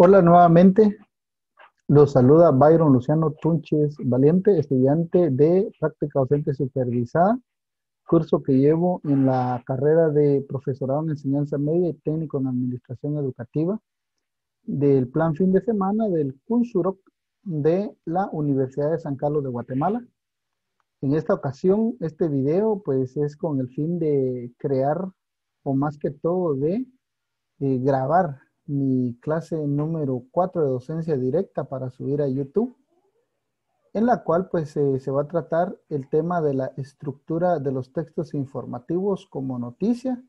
Hola nuevamente, los saluda Byron Luciano Tunches Valiente, estudiante de práctica docente supervisada, curso que llevo en la carrera de profesorado en enseñanza media y técnico en administración educativa del plan fin de semana del CUNSUROC de la Universidad de San Carlos de Guatemala. En esta ocasión, este video pues es con el fin de crear, o más que todo de grabar mi clase número 4 de docencia directa para subir a YouTube, en la cual pues se va a tratar el tema de la estructura de los textos informativos como noticia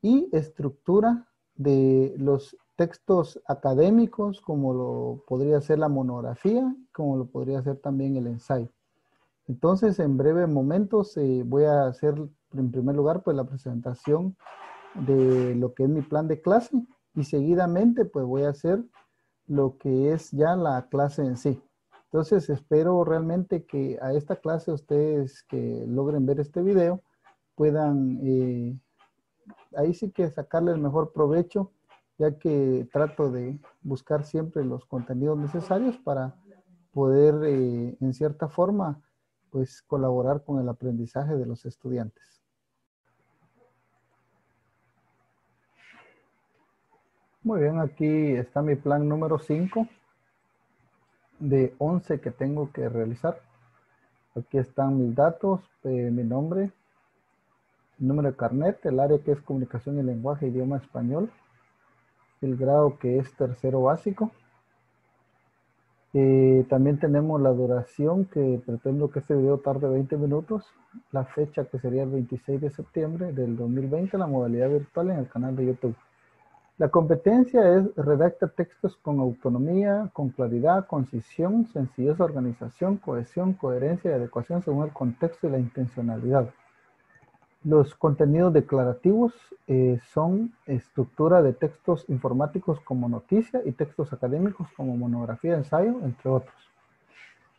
y estructura de los textos académicos como lo podría ser la monografía, como lo podría ser también el ensayo. Entonces, en breves momentos voy a hacer en primer lugar pues la presentación de lo que es mi plan de clase y seguidamente pues voy a hacer lo que es ya la clase en sí. Entonces espero realmente que a esta clase ustedes que logren ver este video puedan ahí sí que sacarle el mejor provecho, ya que trato de buscar siempre los contenidos necesarios para poder en cierta forma pues colaborar con el aprendizaje de los estudiantes. Muy bien, aquí está mi plan número 5 de 11 que tengo que realizar. Aquí están mis datos, mi nombre, el número de carnet, el área que es comunicación y lenguaje, idioma español, el grado que es tercero básico. También tenemos la duración que pretendo que este video tarde 20 minutos, la fecha que sería el 26 de septiembre del 2020, la modalidad virtual en el canal de YouTube. La competencia es redacta textos con autonomía, con claridad, concisión, sencillez, organización, cohesión, coherencia y adecuación según el contexto y la intencionalidad. Los contenidos declarativos son estructura de textos informáticos como noticia y textos académicos como monografía, ensayo, entre otros.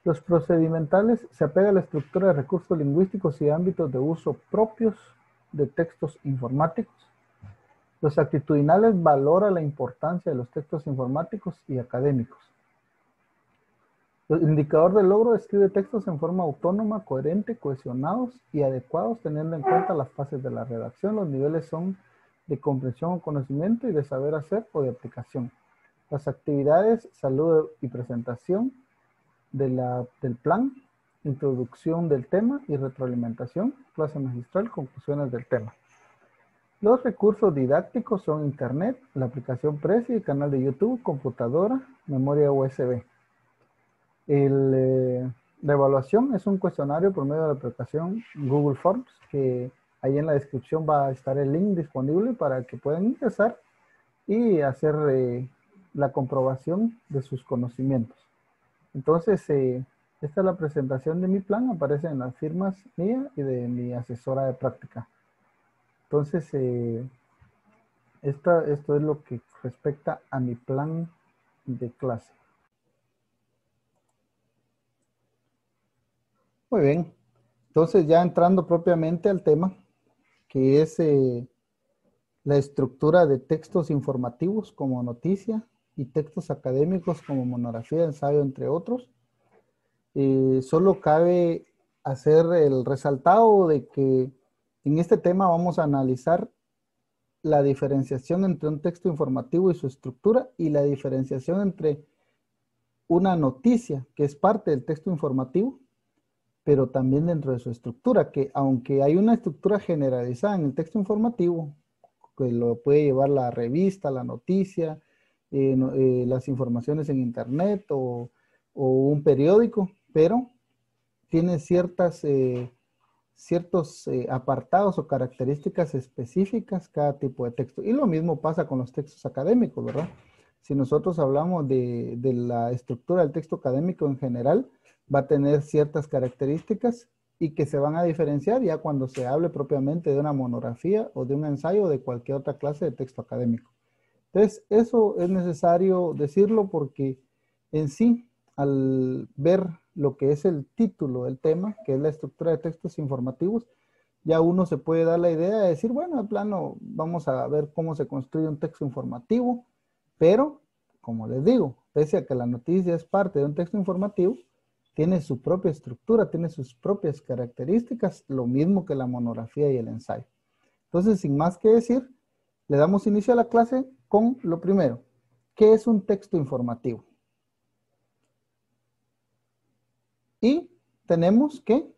Los procedimentales se apega a la estructura de recursos lingüísticos y ámbitos de uso propios de textos informáticos. Los actitudinales valora la importancia de los textos informáticos y académicos. El indicador de logro describe textos en forma autónoma, coherente, cohesionados y adecuados, teniendo en cuenta las fases de la redacción. Los niveles son de comprensión o conocimiento y de saber hacer o de aplicación. Las actividades, saludo y presentación del plan, introducción del tema y retroalimentación, clase magistral, conclusiones del tema. Los recursos didácticos son Internet, la aplicación Prezi, canal de YouTube, computadora, memoria USB. La evaluación es un cuestionario por medio de la aplicación Google Forms, que ahí en la descripción va a estar el link disponible para que puedan ingresar y hacer la comprobación de sus conocimientos. Entonces, esta es la presentación de mi plan, aparece en las firmas mía y de mi asesora de práctica. Entonces, esto es lo que respecta a mi plan de clase. Muy bien. Entonces, ya entrando propiamente al tema, que es la estructura de textos informativos como noticia y textos académicos como monografía, ensayo, entre otros. Solo cabe hacer el resaltado de que en este tema vamos a analizar la diferenciación entre un texto informativo y su estructura y la diferenciación entre una noticia que es parte del texto informativo, pero también dentro de su estructura, que aunque hay una estructura generalizada en el texto informativo, que lo puede llevar la revista, la noticia, las informaciones en internet o un periódico, pero tiene ciertos apartados o características específicas cada tipo de texto. Y lo mismo pasa con los textos académicos, ¿verdad? Si nosotros hablamos de la estructura del texto académico en general, va a tener ciertas características y que se van a diferenciar ya cuando se hable propiamente de una monografía o de un ensayo o de cualquier otra clase de texto académico. Entonces, eso es necesario decirlo porque en sí, al ver lo que es el título del tema, que es la estructura de textos informativos, ya uno se puede dar la idea de decir, bueno, de plano, vamos a ver cómo se construye un texto informativo, pero como les digo, pese a que la noticia es parte de un texto informativo, tiene su propia estructura, tiene sus propias características, lo mismo que la monografía y el ensayo. Entonces, sin más que decir, le damos inicio a la clase con lo primero. ¿Qué es un texto informativo? Y tenemos que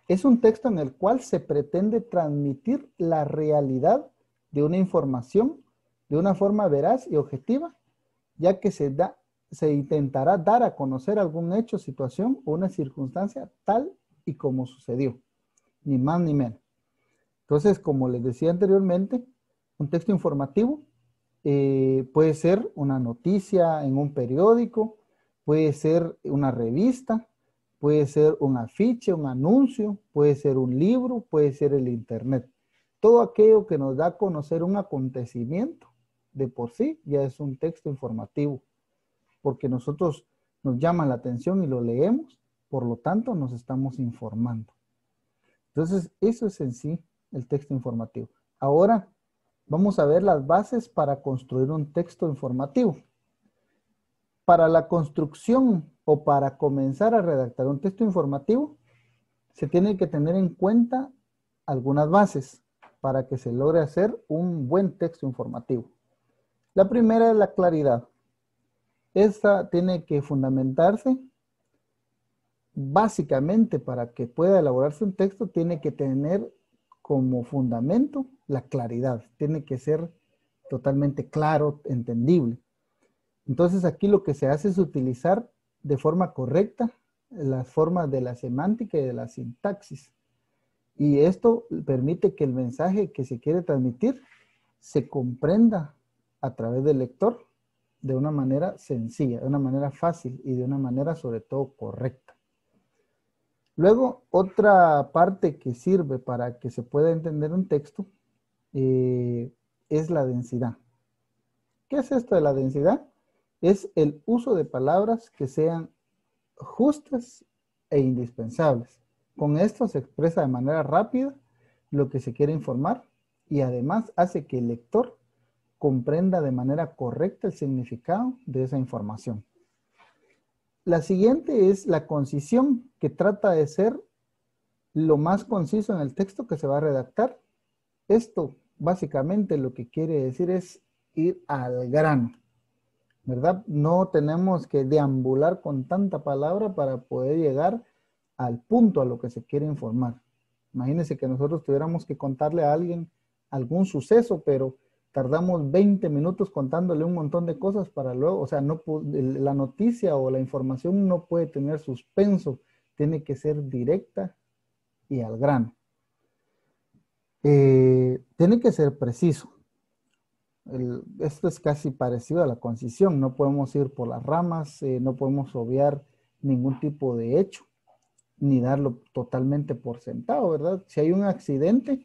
es un texto en el cual se pretende transmitir la realidad de una información de una forma veraz y objetiva, ya que se intentará dar a conocer algún hecho, situación o una circunstancia tal y como sucedió, ni más ni menos. Entonces, como les decía anteriormente, un texto informativo puede ser una noticia en un periódico, puede ser una revista, puede ser un afiche, un anuncio, puede ser un libro, puede ser el internet. Todo aquello que nos da a conocer un acontecimiento de por sí ya es un texto informativo, porque nosotros nos llama la atención y lo leemos, por lo tanto nos estamos informando. Entonces, eso es en sí el texto informativo. Ahora vamos a ver las bases para construir un texto informativo. Para la construcción o para comenzar a redactar un texto informativo, se tiene que tener en cuenta algunas bases para que se logre hacer un buen texto informativo. La primera es la claridad. Esta tiene que fundamentarse básicamente para que pueda elaborarse un texto, tiene que tener como fundamento la claridad. Tiene que ser totalmente claro, entendible. Entonces aquí lo que se hace es utilizar de forma correcta las formas de la semántica y de la sintaxis. Y esto permite que el mensaje que se quiere transmitir se comprenda a través del lector de una manera sencilla, de una manera fácil y de una manera sobre todo correcta. Luego, otra parte que sirve para que se pueda entender un texto es la densidad. ¿Qué es esto de la densidad? Es el uso de palabras que sean justas e indispensables. Con esto se expresa de manera rápida lo que se quiere informar y además hace que el lector comprenda de manera correcta el significado de esa información. La siguiente es la concisión, que trata de ser lo más conciso en el texto que se va a redactar. Esto básicamente lo que quiere decir es ir al grano, ¿verdad? No tenemos que deambular con tanta palabra para poder llegar al punto a lo que se quiere informar. Imagínense que nosotros tuviéramos que contarle a alguien algún suceso, pero tardamos 20 minutos contándole un montón de cosas para luego, o sea, no, la noticia o la información no puede tener suspenso, tiene que ser directa y al grano. Tiene que ser preciso. Esto es casi parecido a la concisión, no podemos ir por las ramas, no podemos obviar ningún tipo de hecho, ni darlo totalmente por sentado, ¿verdad? Si hay un accidente,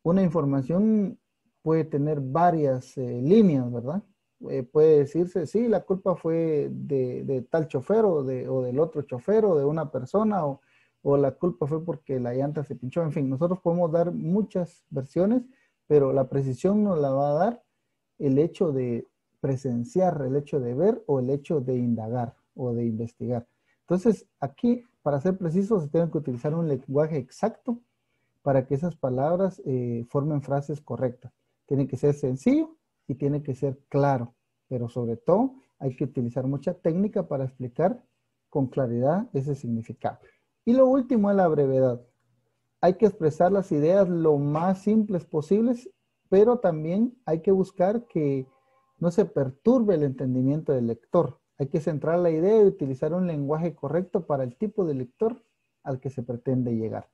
una información puede tener varias líneas, ¿verdad? Puede decirse, sí, la culpa fue de tal chofer o del otro chofer o de una persona o la culpa fue porque la llanta se pinchó. En fin, nosotros podemos dar muchas versiones, pero la precisión nos la va a dar el hecho de presenciar, el hecho de ver o el hecho de indagar o de investigar. Entonces, aquí, para ser precisos, se tiene que utilizar un lenguaje exacto para que esas palabras formen frases correctas. Tiene que ser sencillo y tiene que ser claro, pero sobre todo hay que utilizar mucha técnica para explicar con claridad ese significado. Y lo último es la brevedad. Hay que expresar las ideas lo más simples posibles, pero también hay que buscar que no se perturbe el entendimiento del lector. Hay que centrar la idea y utilizar un lenguaje correcto para el tipo de lector al que se pretende llegar.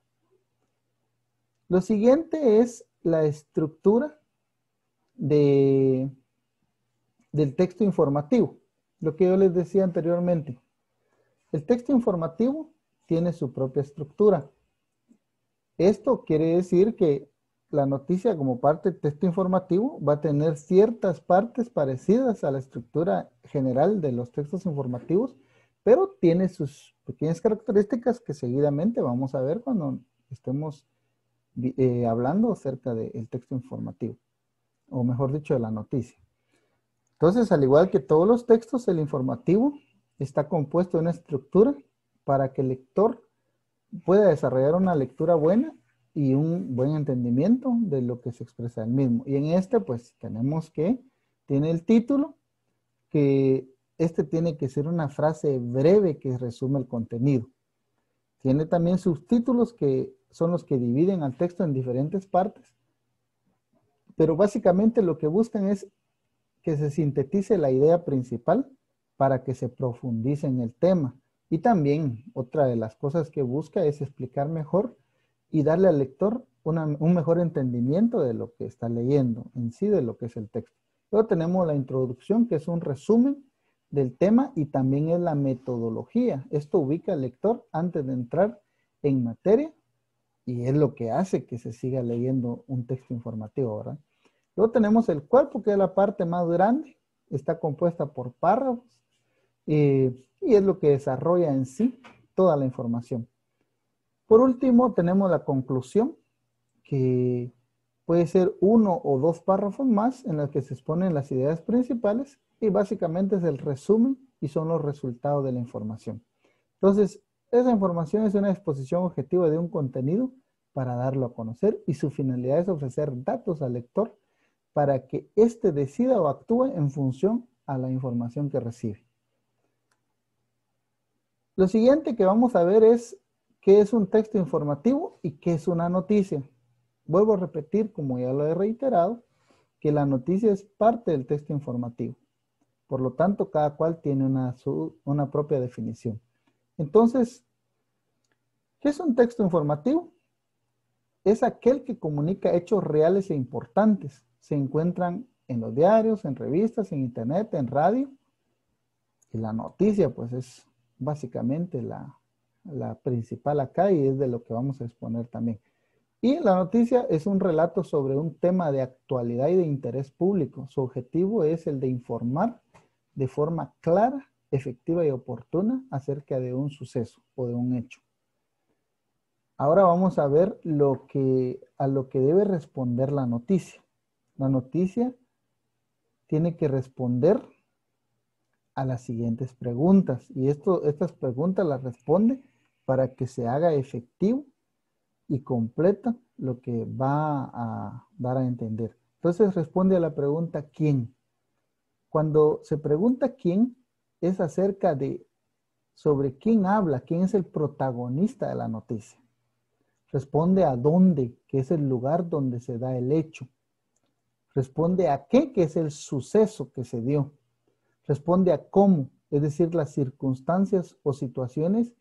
Lo siguiente es la estructura del texto informativo. Lo que yo les decía anteriormente. El texto informativo tiene su propia estructura. Esto quiere decir que la noticia como parte del texto informativo va a tener ciertas partes parecidas a la estructura general de los textos informativos, pero tiene sus pequeñas características que seguidamente vamos a ver cuando estemos hablando acerca del texto informativo, o mejor dicho, de la noticia. Entonces, al igual que todos los textos, el informativo está compuesto de una estructura para que el lector pueda desarrollar una lectura buena y un buen entendimiento de lo que se expresa el mismo. Y en este, pues, tenemos que, tiene el título, que este tiene que ser una frase breve que resume el contenido. Tiene también subtítulos que son los que dividen al texto en diferentes partes, pero básicamente lo que buscan es que se sintetice la idea principal para que se profundice en el tema. Y también otra de las cosas que busca es explicar mejor y darle al lector un mejor entendimiento de lo que está leyendo, en sí de lo que es el texto. Luego tenemos la introducción, que es un resumen del tema, y también es la metodología. Esto ubica al lector antes de entrar en materia y es lo que hace que se siga leyendo un texto informativo, ¿verdad? Luego tenemos el cuerpo, que es la parte más grande, está compuesta por párrafos y es lo que desarrolla en sí toda la información. Por último, tenemos la conclusión, que puede ser uno o dos párrafos más en los que se exponen las ideas principales y básicamente es el resumen y son los resultados de la información. Entonces, esa información es una exposición objetiva de un contenido para darlo a conocer y su finalidad es ofrecer datos al lector para que éste decida o actúe en función a la información que recibe. Lo siguiente que vamos a ver es qué es un texto informativo y qué es una noticia. Vuelvo a repetir, como ya lo he reiterado, que la noticia es parte del texto informativo. Por lo tanto, cada cual tiene una propia definición. Entonces, ¿qué es un texto informativo? Es aquel que comunica hechos reales e importantes. Se encuentran en los diarios, en revistas, en internet, en radio. Y la noticia, pues, es básicamente la principal acá y es de lo que vamos a exponer también. Y la noticia es un relato sobre un tema de actualidad y de interés público. Su objetivo es el de informar de forma clara, efectiva y oportuna acerca de un suceso o de un hecho. Ahora vamos a ver a lo que debe responder la noticia. La noticia tiene que responder a las siguientes preguntas. Y estas preguntas las responde para que se haga efectivo y completa lo que va a dar a entender. Entonces responde a la pregunta ¿quién? Cuando se pregunta quién, es acerca de sobre quién habla, quién es el protagonista de la noticia. Responde a dónde, que es el lugar donde se da el hecho. Responde a qué, que es el suceso que se dio. Responde a cómo, es decir, las circunstancias o situaciones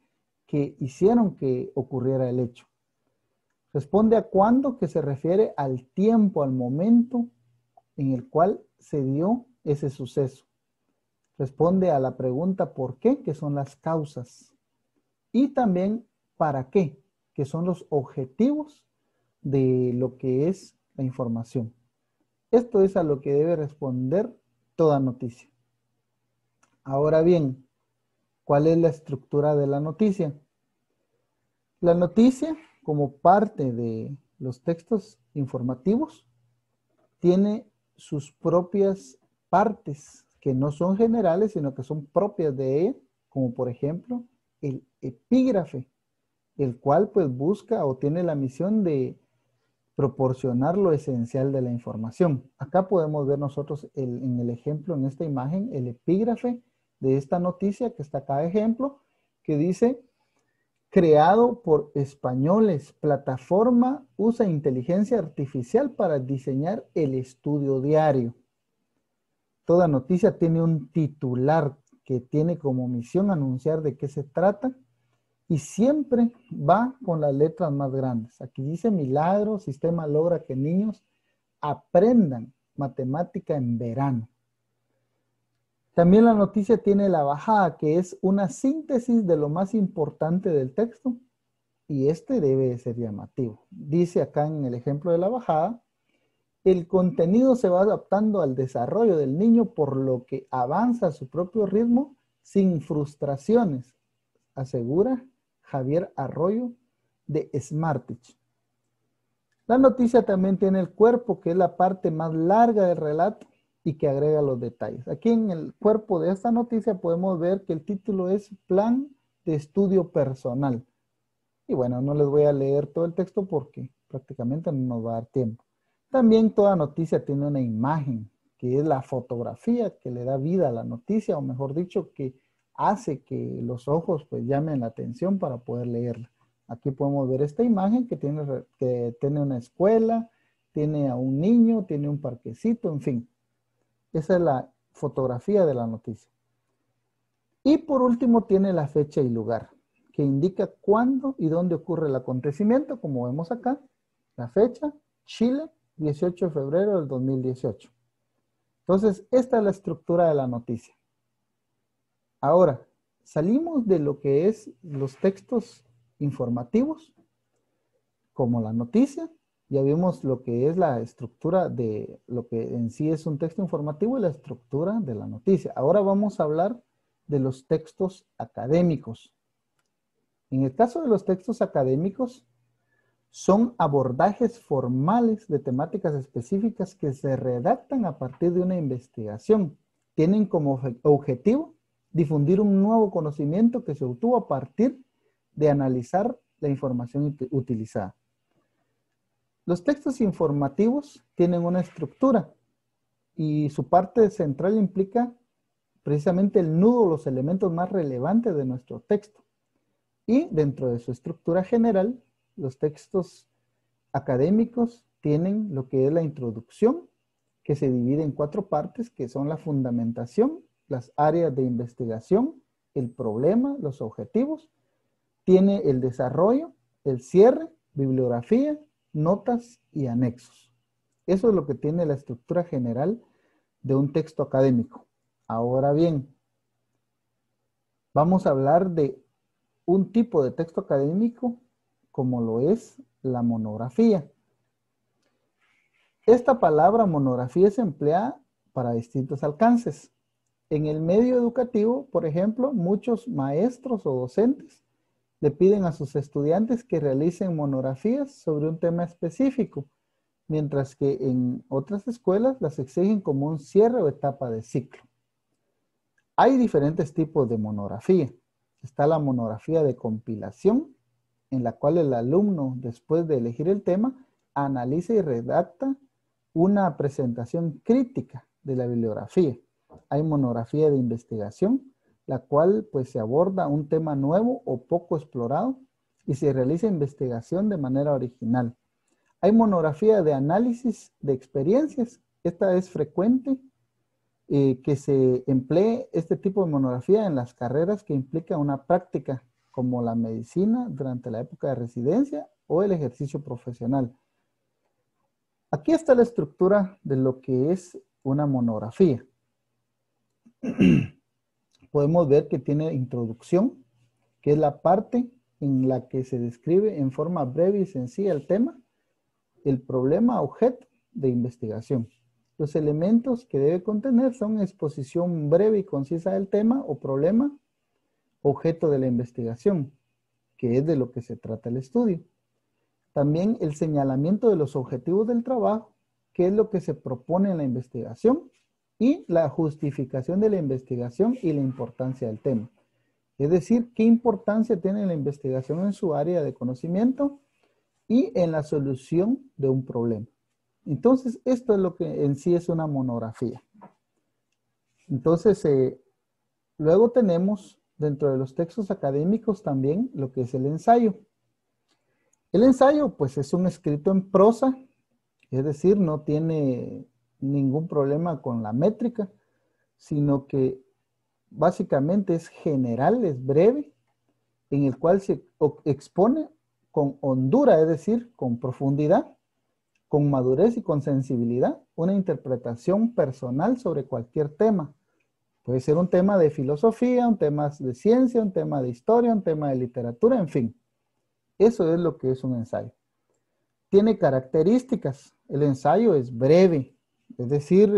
que hicieron que ocurriera el hecho. Responde a cuándo, que se refiere al tiempo, al momento en el cual se dio ese suceso. Responde a la pregunta ¿por qué?, que son las causas. Y también ¿para qué?, que son los objetivos de lo que es la información. Esto es a lo que debe responder toda noticia. Ahora bien, ¿cuál es la estructura de la noticia? La noticia, como parte de los textos informativos, tiene sus propias partes que no son generales, sino que son propias de ella, como por ejemplo el epígrafe, el cual pues busca o tiene la misión de proporcionar lo esencial de la información. Acá podemos ver nosotros en el ejemplo, en esta imagen, el epígrafe de esta noticia que está acá de ejemplo, que dice: creado por españoles, plataforma usa inteligencia artificial para diseñar el estudio diario. Toda noticia tiene un titular que tiene como misión anunciar de qué se trata y siempre va con las letras más grandes. Aquí dice: milagro, sistema logra que niños aprendan matemática en verano. También la noticia tiene la bajada, que es una síntesis de lo más importante del texto, y este debe ser llamativo. Dice acá en el ejemplo de la bajada: el contenido se va adaptando al desarrollo del niño, por lo que avanza a su propio ritmo sin frustraciones, asegura Javier Arroyo de Smartech. La noticia también tiene el cuerpo, que es la parte más larga del relato, y que agrega los detalles. Aquí en el cuerpo de esta noticia podemos ver que el título es Plan de Estudio Personal. Y bueno, no les voy a leer todo el texto porque prácticamente no nos va a dar tiempo. También toda noticia tiene una imagen, que es la fotografía que le da vida a la noticia, o mejor dicho, que hace que los ojos pues llamen la atención para poder leerla. Aquí podemos ver esta imagen que tiene una escuela, tiene a un niño, tiene un parquecito, en fin. Esa es la fotografía de la noticia. Y por último tiene la fecha y lugar, que indica cuándo y dónde ocurre el acontecimiento, como vemos acá. La fecha, Chile, 18 de febrero del 2018. Entonces, esta es la estructura de la noticia. Ahora, salimos de lo que es los textos informativos, como la noticia. Ya vimos lo que es la estructura de lo que en sí es un texto informativo y la estructura de la noticia. Ahora vamos a hablar de los textos académicos. En el caso de los textos académicos, son abordajes formales de temáticas específicas que se redactan a partir de una investigación. Tienen como objetivo difundir un nuevo conocimiento que se obtuvo a partir de analizar la información utilizada. Los textos informativos tienen una estructura y su parte central implica precisamente el nudo, los elementos más relevantes de nuestro texto. Y dentro de su estructura general, los textos académicos tienen lo que es la introducción, que se divide en 4 partes, que son la fundamentación, las áreas de investigación, el problema, los objetivos. Tiene el desarrollo, el cierre, bibliografía, notas y anexos. Eso es lo que tiene la estructura general de un texto académico. Ahora bien, vamos a hablar de un tipo de texto académico como lo es la monografía. Esta palabra monografía se emplea para distintos alcances. En el medio educativo, por ejemplo, muchos maestros o docentes le piden a sus estudiantes que realicen monografías sobre un tema específico, mientras que en otras escuelas las exigen como un cierre o etapa de ciclo. Hay diferentes tipos de monografía. Está la monografía de compilación, en la cual el alumno, después de elegir el tema, analiza y redacta una presentación crítica de la bibliografía. Hay monografía de investigación, la cual pues se aborda un tema nuevo o poco explorado y se realiza investigación de manera original. Hay monografía de análisis de experiencias. Esta es frecuente que se emplee este tipo de monografía en las carreras que implican una práctica como la medicina durante la época de residencia o el ejercicio profesional. Aquí está la estructura de lo que es una monografía. Podemos ver que tiene introducción, que es la parte en la que se describe en forma breve y sencilla el tema, el problema objeto de investigación. Los elementos que debe contener son exposición breve y concisa del tema o problema objeto de la investigación, que es de lo que se trata el estudio. También el señalamiento de los objetivos del trabajo, que es lo que se propone en la investigación, y la justificación de la investigación y la importancia del tema. Es decir, qué importancia tiene la investigación en su área de conocimiento y en la solución de un problema. Entonces, esto es lo que en sí es una monografía. Entonces, luego tenemos dentro de los textos académicos también lo que es el ensayo. El ensayo, pues, es un escrito en prosa, es decir, no tiene ningún problema con la métrica, sino que básicamente es general, es breve, en el cual se expone con hondura, es decir, con profundidad, con madurez y con sensibilidad, una interpretación personal sobre cualquier tema. Puede ser un tema de filosofía, un tema de ciencia, un tema de historia, un tema de literatura, en fin. Eso es lo que es un ensayo. Tiene características. El ensayo es breve. Es decir,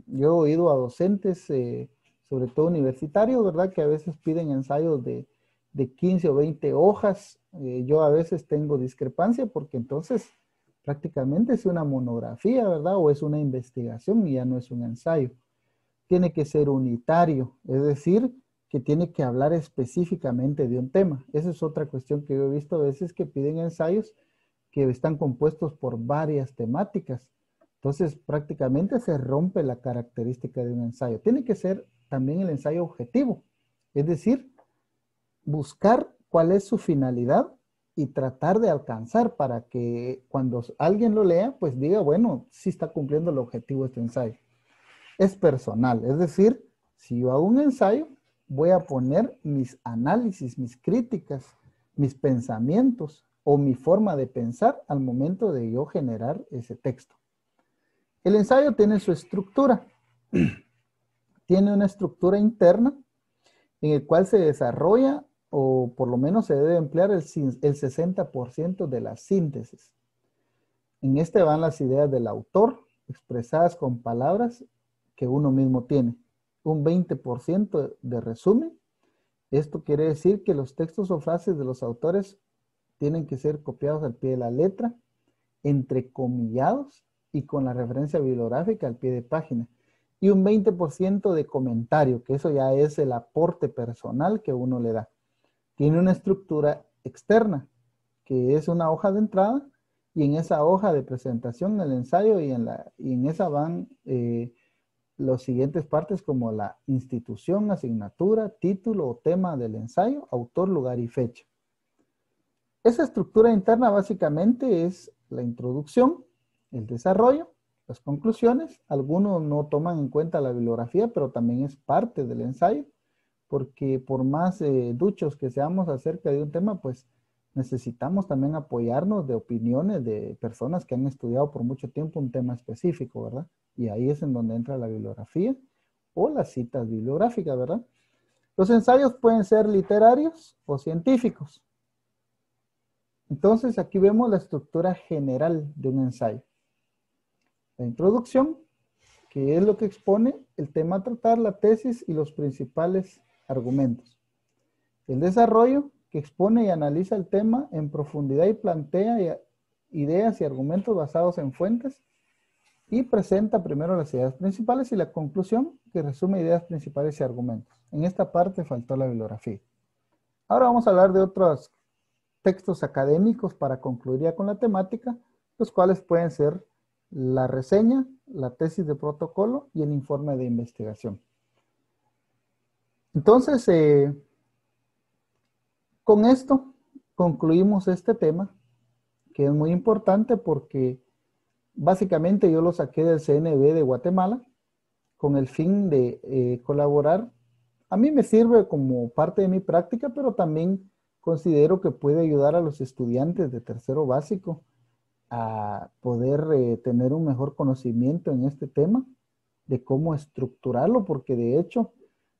yo he oído a docentes, sobre todo universitarios, ¿verdad? Que a veces piden ensayos de 15 o 20 hojas. Yo a veces tengo discrepancia porque entonces prácticamente es una monografía, ¿verdad? O es una investigación y ya no es un ensayo. Tiene que ser unitario, es decir, que tiene que hablar específicamente de un tema. Esa es otra cuestión que yo he visto a veces que piden ensayos que están compuestos por varias temáticas. Entonces, prácticamente se rompe la característica de un ensayo. Tiene que ser también el ensayo objetivo, es decir, buscar cuál es su finalidad y tratar de alcanzar para que cuando alguien lo lea, pues diga, bueno, sí está cumpliendo el objetivo de este ensayo. Es personal, es decir, si yo hago un ensayo, voy a poner mis análisis, mis críticas, mis pensamientos o mi forma de pensar al momento de yo generar ese texto. El ensayo tiene su estructura. Tiene una estructura interna en el cual se desarrolla o por lo menos se debe emplear el 60% de la síntesis. En este van las ideas del autor expresadas con palabras que uno mismo tiene. Un 20% de resumen. Esto quiere decir que los textos o frases de los autores tienen que ser copiados al pie de la letra, entrecomillados y con la referencia bibliográfica al pie de página. Y un 20% de comentario, que eso ya es el aporte personal que uno le da. Tiene una estructura externa, que es una hoja de entrada, y en esa hoja de presentación, el ensayo, y en esa van las siguientes partes como la institución, asignatura, título o tema del ensayo, autor, lugar y fecha. Esa estructura interna básicamente es la introducción, el desarrollo, las conclusiones. Algunos no toman en cuenta la bibliografía, pero también es parte del ensayo, porque por más duchos que seamos acerca de un tema, pues necesitamos también apoyarnos de opiniones de personas que han estudiado por mucho tiempo un tema específico, ¿verdad? Y ahí es en donde entra la bibliografía o las citas bibliográficas, ¿verdad? Los ensayos pueden ser literarios o científicos. Entonces aquí vemos la estructura general de un ensayo. La introducción, que es lo que expone el tema a tratar, la tesis y los principales argumentos. El desarrollo, que expone y analiza el tema en profundidad y plantea ideas y argumentos basados en fuentes y presenta primero las ideas principales y la conclusión, que resume ideas principales y argumentos. En esta parte faltó la bibliografía. Ahora vamos a hablar de otros textos académicos para concluir ya con la temática, los cuales pueden ser la reseña, la tesis de protocolo y el informe de investigación. Entonces, con esto concluimos este tema, que es muy importante porque básicamente yo lo saqué del CNB de Guatemala con el fin de colaborar. A mí me sirve como parte de mi práctica, pero también considero que puede ayudar a los estudiantes de tercero básico a poder tener un mejor conocimiento en este tema, de cómo estructurarlo, porque de hecho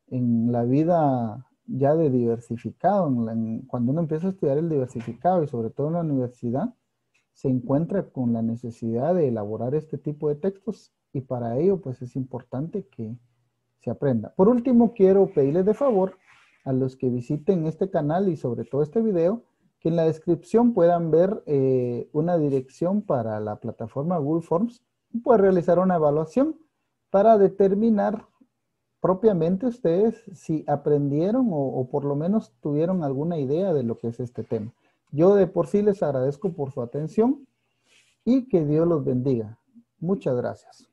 en la vida ya de diversificado, cuando uno empieza a estudiar el diversificado y sobre todo en la universidad, se encuentra con la necesidad de elaborar este tipo de textos y para ello pues es importante que se aprenda. Por último, quiero pedirles de favor a los que visiten este canal y sobre todo este video, que en la descripción puedan ver una dirección para la plataforma Google Forms y poder realizar una evaluación para determinar propiamente ustedes si aprendieron o por lo menos tuvieron alguna idea de lo que es este tema. Yo de por sí les agradezco por su atención y que Dios los bendiga. Muchas gracias.